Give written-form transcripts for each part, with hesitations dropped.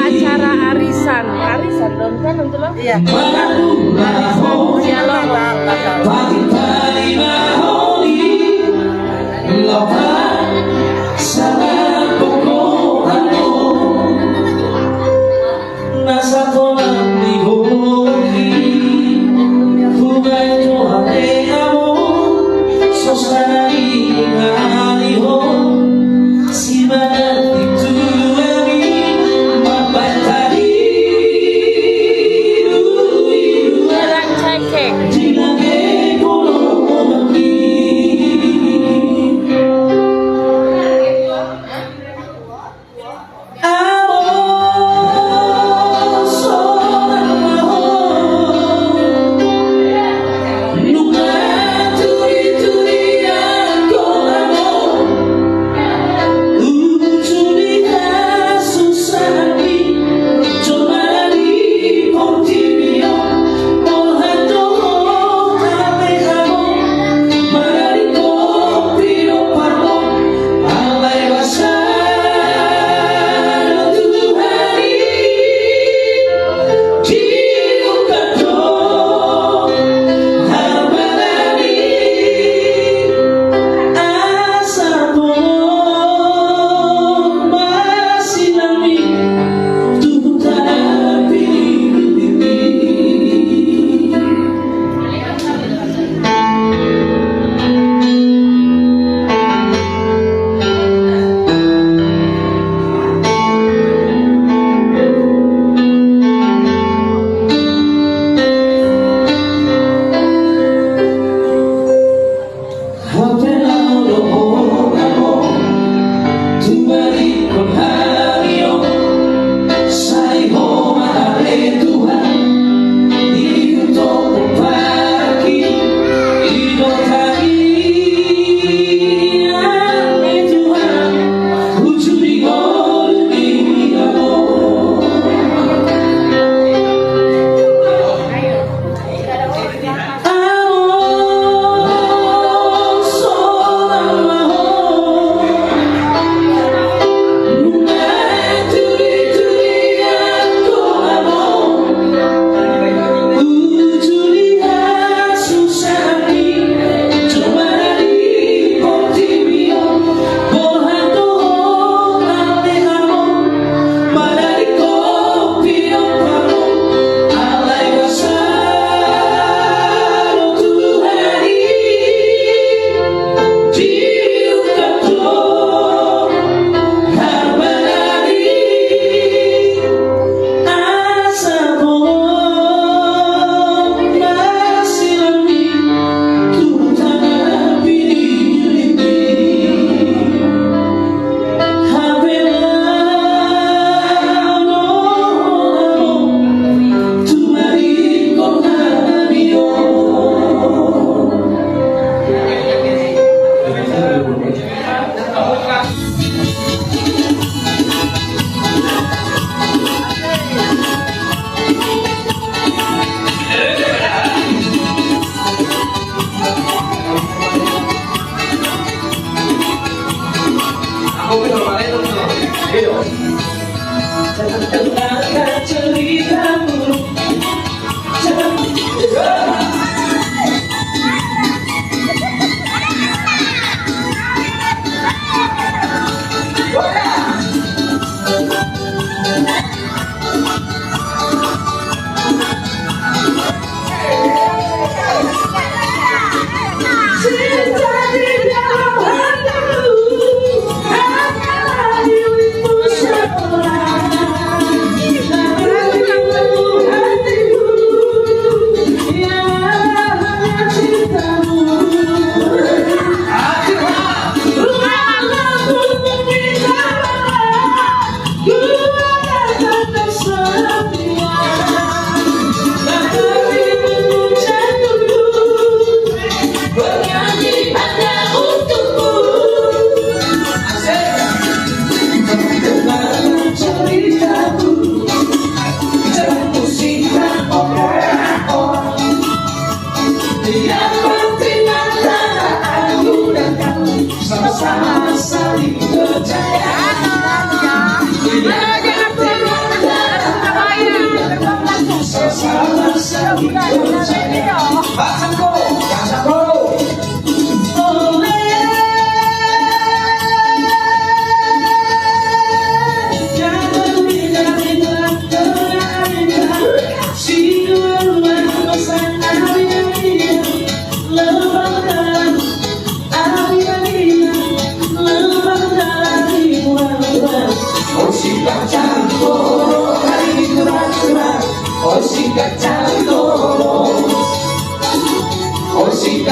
Acara arisan dong kan untuk lo? Iya.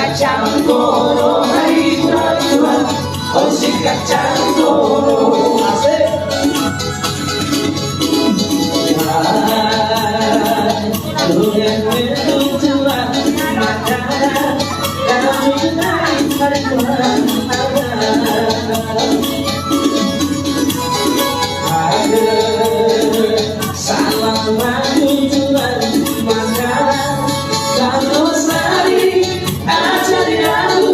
kacang koro, hai tuan-tuan, oh si kacang koro. Asik. Lu yang bertujuan makanan, kamu naik pada Tuhan ada salah tujuan makanan, kamu sari ajari aku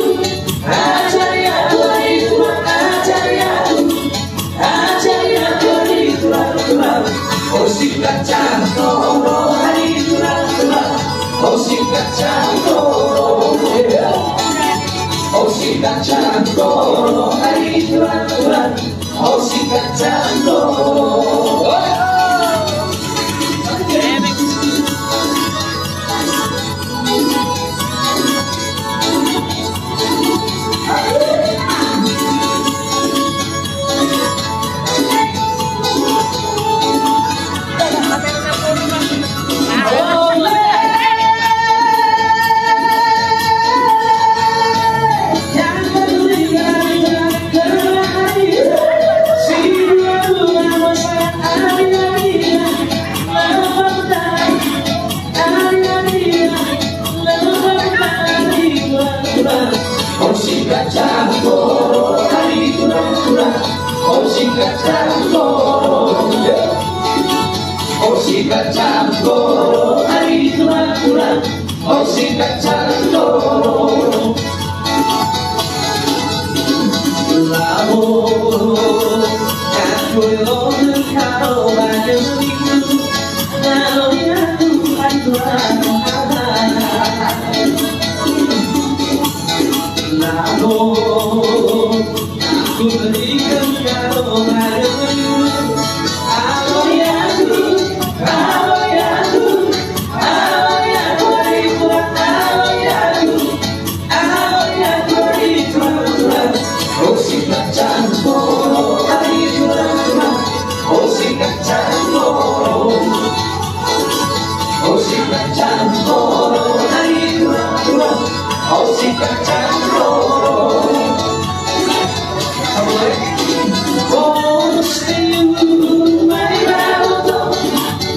itu ajari aku itu oh si kacang koro hari tulang, oh si kacang koro, oh si kacang koro hari tulang, oh si kacang koro. Oh si kacang koro hari tulang, oh si kacang koro, oh si kacang koro hari tulang, oh si kacang koro. Lalu aku lomeng kau banyak minggu, lalu aku Tuhan lalu aku berikan kau padamu, aloyaku di Tuhan, aloyaku di Tuhan, oh si kacang koro di Tuhan, oh si kacang koro, oh si kacang koro di Tuhan, oh si kacang koro. Oh Senyum mai rauto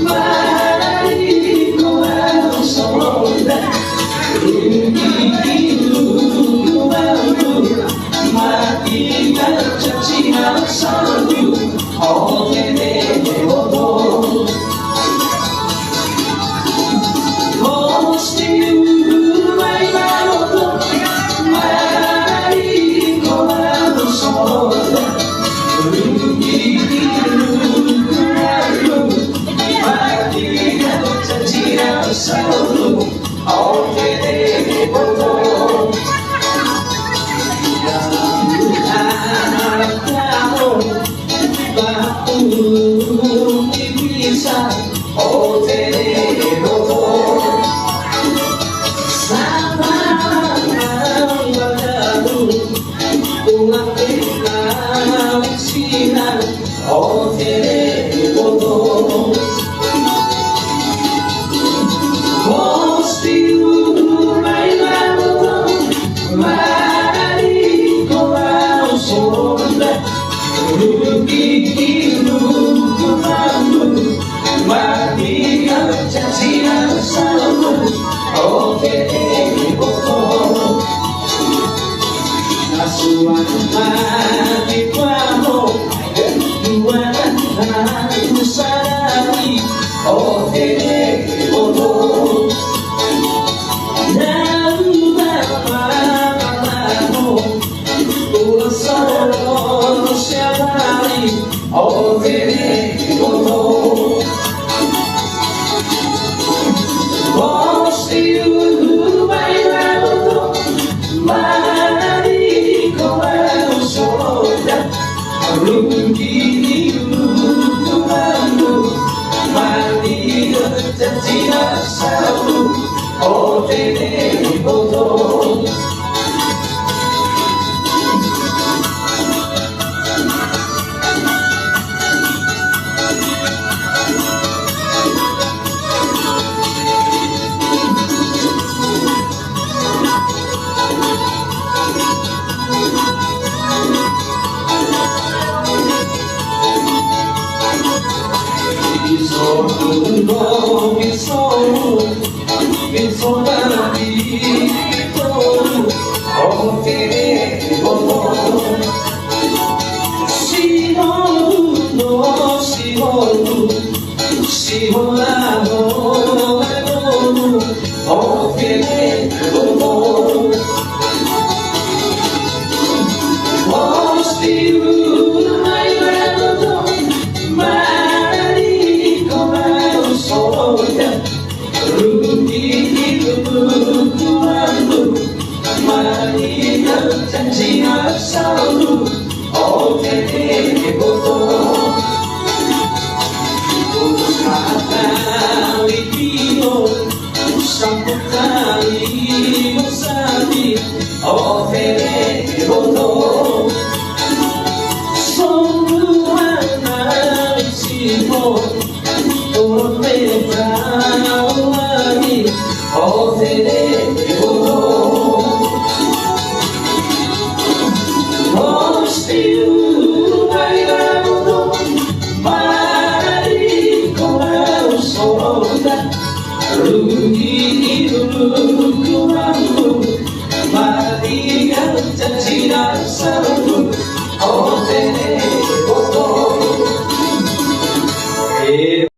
mari kau sonda rugiku mampu mati tercaci nasaku oh dede bobo. Oh Senyum mai rauto mari kau sonda oh tere bodo Mosti mai lamoto mari kau sonda rugiku mampu mati tercaci nasamu oh tere bodo nasuan mati pamo aku sadari oh tere bodo namun lama-lama ku selalu siapari oh tere bodo oh siu mai lalu mari kau soda rugiku mampu mati tercaci nasamu oh tere bodo. selalu oh tene bodoh untuk kata lipido sambut kali bersadi oh tene bodoh semua nasibo turut berlari oh tene bodoh oh still I love mari kau soda rugi dulu mari janji rasa